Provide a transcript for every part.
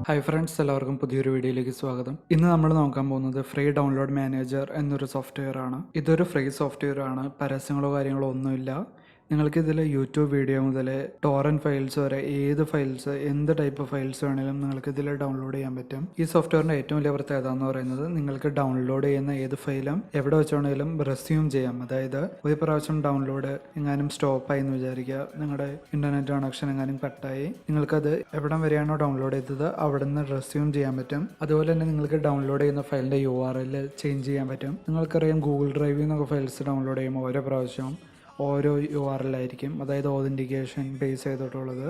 Hi friends, എല്ലാവർക്കും പുതിയൊരു വീഡിയോയിലേക്ക് സ്വാഗതം. ഇന്ന് നമ്മൾ നോക്കാൻ പോകുന്നത് ഫ്രീ ഡൗൺലോഡ് മാനേജർ എന്നൊരു സോഫ്റ്റ്വെയർ ആണ്. ഇതൊരു ഫ്രീ സോഫ്റ്റ്വെയർ ആണ്. പരസ്യങ്ങളോ കാര്യങ്ങളോ ഒന്നുമില്ല. നിങ്ങൾക്കിതിൽ യൂട്യൂബ് വീഡിയോ മുതൽ ടോറൻറ്റ് ഫയൽസ് വരെ ഏത് ഫയൽസ്, എന്ത് ടൈപ്പ് ഫയൽസ് വേണമെങ്കിലും നിങ്ങൾക്കിതിൽ ഡൗൺലോഡ് ചെയ്യാൻ പറ്റും. ഈ സോഫ്റ്റ്വെയറിൻ്റെ ഏറ്റവും വലിയ പ്രത്യേകത എന്ന് പറയുന്നത് നിങ്ങൾക്ക് ഡൗൺലോഡ് ചെയ്യുന്ന ഏത് ഫയലും എവിടെ വെച്ചാണെങ്കിലും റെസ്യൂം ചെയ്യാം. അതായത് ഒരു പ്രാവശ്യം ഡൗൺലോഡ് എങ്ങാനും സ്റ്റോപ്പായി എന്ന് വിചാരിക്കുക, നിങ്ങളുടെ ഇൻ്റർനെറ്റ് കണക്ഷൻ എങ്ങാനും കട്ടായി, നിങ്ങൾക്കത് എവിടം വരെയാണോ ഡൗൺലോഡ് ചെയ്തത് അവിടെ നിന്ന് റെസ്യൂം ചെയ്യാൻ പറ്റും. അതുപോലെ തന്നെ നിങ്ങൾക്ക് ഡൗൺലോഡ് ചെയ്യുന്ന ഫയലിൻ്റെ URL ചേഞ്ച് ചെയ്യാൻ പറ്റും. നിങ്ങൾക്കറിയാം, ഗൂഗിൾ ഡ്രൈവിൽ നിന്നൊക്കെ ഫയൽസ് ഡൗൺലോഡ് ചെയ്യുമ്പോൾ ഓരോ പ്രാവശ്യം ഓരോ URL ആയിരിക്കും, അതായത് ഓതൻറ്റിക്കേഷൻ ബേസ് ചെയ്തിട്ടുള്ളത്.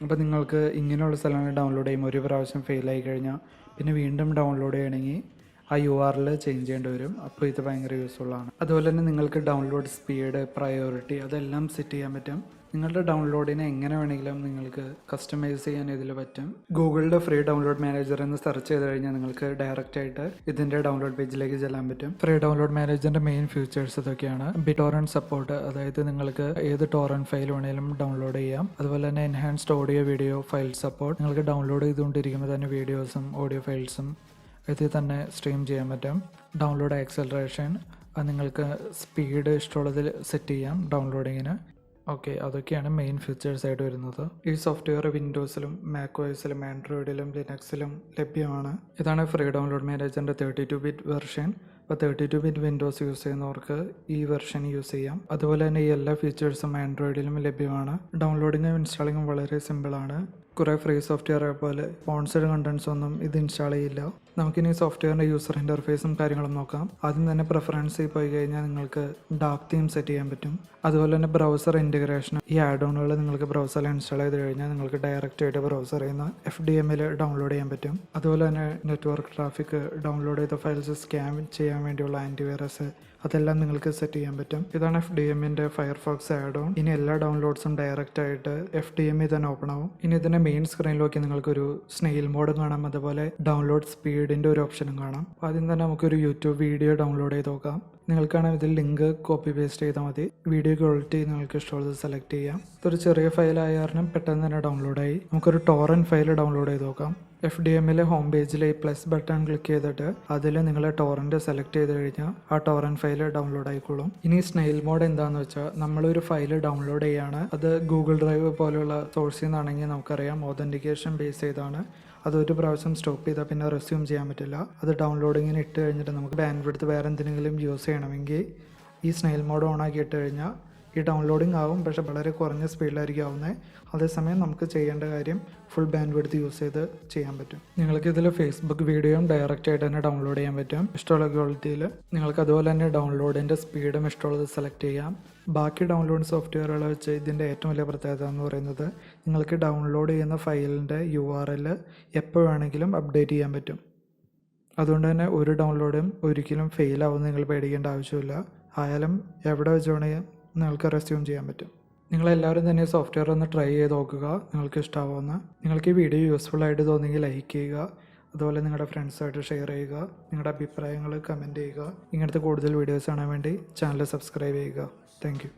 അപ്പോൾ നിങ്ങൾക്ക് ഇങ്ങനെയുള്ള സ്ഥലങ്ങൾ ഡൗൺലോഡ് ചെയ്യുമ്പോൾ ഒരു പ്രാവശ്യം ഫെയിലായി കഴിഞ്ഞാൽ പിന്നെ വീണ്ടും ഡൗൺലോഡ് ചെയ്യണമെങ്കിൽ ആ URL ചേഞ്ച് ചെയ്യേണ്ടി വരും. അപ്പോൾ ഇത് ഭയങ്കര യൂസ്ഫുള്ളാണ്. അതുപോലെ തന്നെ നിങ്ങൾക്ക് ഡൗൺലോഡ് സ്പീഡ്, പ്രയോറിറ്റി അതെല്ലാം സെറ്റ് ചെയ്യാൻ പറ്റും. നിങ്ങളുടെ ഡൗൺലോഡിനെ എങ്ങനെ വേണമെങ്കിലും നിങ്ങൾക്ക് കസ്റ്റമൈസ് ചെയ്യാൻ ഇതിൽ പറ്റും. ഗൂഗിളിൻ്റെ ഫ്രീ ഡൗൺലോഡ് മാനേജർ എന്ന് സെർച്ച് ചെയ്ത് കഴിഞ്ഞാൽ നിങ്ങൾക്ക് ഡയറക്റ്റ് ആയിട്ട് ഇതിൻ്റെ ഡൗൺലോഡ് പേജിലേക്ക് ചെല്ലാൻ പറ്റും. ഫ്രീ ഡൗൺലോഡ് മാനേജറിൻ്റെ മെയിൻ ഫീച്ചേഴ്സ് ഇതൊക്കെയാണ്. BitTorrent സപ്പോർട്ട്, അതായത് നിങ്ങൾക്ക് ഏത് ടോറൻറ്റ് ഫയൽ വേണമെങ്കിലും ഡൗൺലോഡ് ചെയ്യാം. അതുപോലെ തന്നെ enhanced audio video file support, നിങ്ങൾക്ക് ഡൗൺലോഡ് ചെയ്തുകൊണ്ടിരിക്കുമ്പോൾ തന്നെ വീഡിയോസും ഓഡിയോ ഫയൽസും ഇതിൽ തന്നെ സ്ട്രീം ചെയ്യാൻ പറ്റും. ഡൗൺലോഡ് ആക്സലറേഷൻ, നിങ്ങൾക്ക് സ്പീഡ് ഇഷ്ടമുള്ളതിൽ സെറ്റ് ചെയ്യാം ഡൗൺലോഡിങ്ങിന്. ഓക്കെ, അതൊക്കെയാണ് മെയിൻ ഫീച്ചേഴ്സ് ആയിട്ട് വരുന്നത്. ഈ സോഫ്റ്റ്വെയർ വിൻഡോസിലും MacOSലും ആൻഡ്രോയിഡിലും ലിനക്സിലും ലഭ്യമാണ്. ഇതാണ് ഫ്രീ ഡൗൺലോഡ് മാനേജറിൻ്റെ 32-bit വെർഷൻ. അപ്പോൾ 32-bit വിൻഡോസ് യൂസ് ചെയ്യുന്നവർക്ക് ഈ വെർഷൻ യൂസ് ചെയ്യാം. അതുപോലെ തന്നെ ഈ എല്ലാ ഫീച്ചേഴ്സും ആൻഡ്രോയിഡിലും ലഭ്യമാണ്. ഡൗൺലോഡിങ്ങും ഇൻസ്റ്റാളിങ്ങും വളരെ സിമ്പിളാണ്. കുറേ ഫ്രീ സോഫ്റ്റ്വെയർ പോലെ സ്പോൺസേഡ് കണ്ടൻസ് ഒന്നും ഇത് ഇൻസ്റ്റാൾ ചെയ്യില്ല. നമുക്കിനി സോഫ്റ്റ്വെയറിൻ്റെ യൂസർ ഇൻ്റർഫേസും കാര്യങ്ങളും നോക്കാം. ആദ്യം തന്നെ പ്രിഫറൻസിൽ പോയി കഴിഞ്ഞാൽ നിങ്ങൾക്ക് ഡാർക്ക് തീം സെറ്റ് ചെയ്യാൻ പറ്റും. അതുപോലെ തന്നെ ബ്രൗസർ ഇൻറ്റഗ്രേഷൻ, ഈ ആഡ് ഓണുകൾ നിങ്ങൾക്ക് ബ്രൗസറിൽ ഇൻസ്റ്റാൾ ചെയ്ത് കഴിഞ്ഞാൽ നിങ്ങൾക്ക് ഡയറക്റ്റ് ആയിട്ട് ബ്രൗസറിൽ നിന്ന് FDMൽ ഡൗൺലോഡ് ചെയ്യാൻ പറ്റും. അതുപോലെ തന്നെ നെറ്റ്വർക്ക് ട്രാഫിക്, ഡൗൺലോഡ് ചെയ്ത ഫയൽസ് സ്കാൻ ചെയ്യാൻ വേണ്ടിയുള്ള ആൻറ്റിവൈറസ് അതെല്ലാം നിങ്ങൾക്ക് സെറ്റ് ചെയ്യാൻ പറ്റും. ഇതാണ് FDMൻ്റെ ഫയർഫോക്സ് ആഡ് ഓൺ. ഇനി എല്ലാ ഡൗൺലോഡ്സും ഡയറക്റ്റ് ആയിട്ട് FDMൽ തന്നെ ഓപ്പൺ ആവും. ഇനി ഇതിൻ്റെ മെയിൻ സ്ക്രീനിൽ നോക്കി നിങ്ങൾക്കൊരു സ്നെയിൽ മോഡും കാണാം, അതുപോലെ ഡൗൺലോഡ് സ്പീഡിൻ്റെ ഒരു ഓപ്ഷനും കാണാം. ആദ്യം തന്നെ നമുക്കൊരു യൂട്യൂബ് വീഡിയോ ഡൗൺലോഡ് ചെയ്ത് നോക്കാം. നിങ്ങൾക്കാണെങ്കിൽ ഇതിൽ ലിങ്ക് കോപ്പി പേസ്റ്റ് ചെയ്താൽ മതി. വീഡിയോ ക്വാളിറ്റി നിങ്ങൾക്ക് ഇഷ്ടമുള്ളത് സെലക്ട് ചെയ്യാം. ഇതൊരു ചെറിയ ഫയലായ കാരണം പെട്ടെന്ന് തന്നെ ഡൗൺലോഡായി. നമുക്കൊരു ടോറൻറ്റ് ഫയൽ ഡൗൺലോഡ് ചെയ്ത് നോക്കാം. FDMലെ ഹോം പേജിൽ ഈ പ്ലസ് ബട്ടൺ ക്ലിക്ക് ചെയ്തിട്ട് അതിൽ നിങ്ങൾ ടോറൻറ്റ് സെലക്ട് ചെയ്ത് കഴിഞ്ഞാൽ ആ ടോറൻറ്റ് ഫയൽ ഡൗൺലോഡ് ആയിക്കോളും. ഇനി സ്നെയിൽ മോഡ് എന്താണെന്ന് വെച്ചാൽ, നമ്മളൊരു ഫയൽ ഡൗൺലോഡ് ചെയ്യാണ്, അത് ഗൂഗിൾ ഡ്രൈവ് പോലെയുള്ള സോഴ്സിൽ നിന്നാണെങ്കിൽ നമുക്കറിയാം ഓതൻറ്റിക്കേഷൻ ബേസ് ചെയ്താണ്. അതൊരു പ്രാവശ്യം സ്റ്റോപ്പ് ചെയ്താൽ പിന്നെ റെസ്യൂം ചെയ്യാൻ പറ്റില്ല. അത് ഡൗൺലോഡിങ്ങിന് ഇട്ട് കഴിഞ്ഞിട്ട് നമുക്ക് ബാൻഡ് വിഡ്ത്ത് വേറെ എന്തെങ്കിലും യൂസ് ചെയ്യണമെങ്കിൽ ഈ സ്നെയിൽ മോഡ് ഓൺ ആക്കി ഇട്ട് കഴിഞ്ഞാൽ ഈ ഡൗൺലോഡിങ് ആവും, പക്ഷേ വളരെ കുറഞ്ഞ സ്പീഡിലായിരിക്കും ആവുന്നത്. അതേസമയം നമുക്ക് ചെയ്യേണ്ട കാര്യം ഫുൾ ബാൻഡ് വിഡ്ത്ത് യൂസ് ചെയ്ത് ചെയ്യാൻ പറ്റും. നിങ്ങൾക്ക് ഇതിൽ ഫേസ്ബുക്ക് വീഡിയോയും ഡയറക്റ്റ് ആയിട്ട് തന്നെ ഡൗൺലോഡ് ചെയ്യാൻ പറ്റും ഇഷ്ടമുള്ള ക്വാളിറ്റിയിൽ. നിങ്ങൾക്ക് അതുപോലെ തന്നെ ഡൗൺലോഡിൻ്റെ സ്പീഡും ഇഷ്ടമുള്ളത് സെലക്ട് ചെയ്യാം. ബാക്കി ഡൗൺലോഡ് സോഫ്റ്റ്വെയറുകൾ വെച്ച് ഇതിൻ്റെ ഏറ്റവും വലിയ പ്രത്യേകത എന്ന് പറയുന്നത് നിങ്ങൾക്ക് ഡൗൺലോഡ് ചെയ്യുന്ന ഫയലിൻ്റെ URL എപ്പോൾ വേണമെങ്കിലും അപ്ഡേറ്റ് ചെയ്യാൻ പറ്റും. അതുകൊണ്ട് തന്നെ ഒരു ഡൗൺലോഡും ഒരിക്കലും ഫെയിലാവുമെന്ന് നിങ്ങൾ പേടിക്കേണ്ട ആവശ്യമില്ല. ആയാലും എവിടെ വെച്ചുകൊണ്ടെങ്കിൽ നിങ്ങൾക്ക് റെസ്യൂം ചെയ്യാൻ പറ്റും. നിങ്ങളെല്ലാവരും തന്നെ സോഫ്റ്റ്വെയർ ഒന്ന് ട്രൈ ചെയ്ത് നോക്കുക, നിങ്ങൾക്ക് ഇഷ്ടമാവുമെന്ന്. നിങ്ങൾക്ക് ഈ വീഡിയോ യൂസ്ഫുൾ ആയിട്ട് തോന്നിയെങ്കിൽ ലൈക്ക് ചെയ്യുക. അതുപോലെ നിങ്ങളുടെ ഫ്രണ്ട്സായിട്ട് ഷെയർ ചെയ്യുക. നിങ്ങളുടെ അഭിപ്രായങ്ങൾ കമൻറ്റ് ചെയ്യുക. ഇങ്ങനത്തെ കൂടുതൽ വീഡിയോസ് കാണാൻ വേണ്ടി ചാനൽ സബ്സ്ക്രൈബ് ചെയ്യുക. Thank you.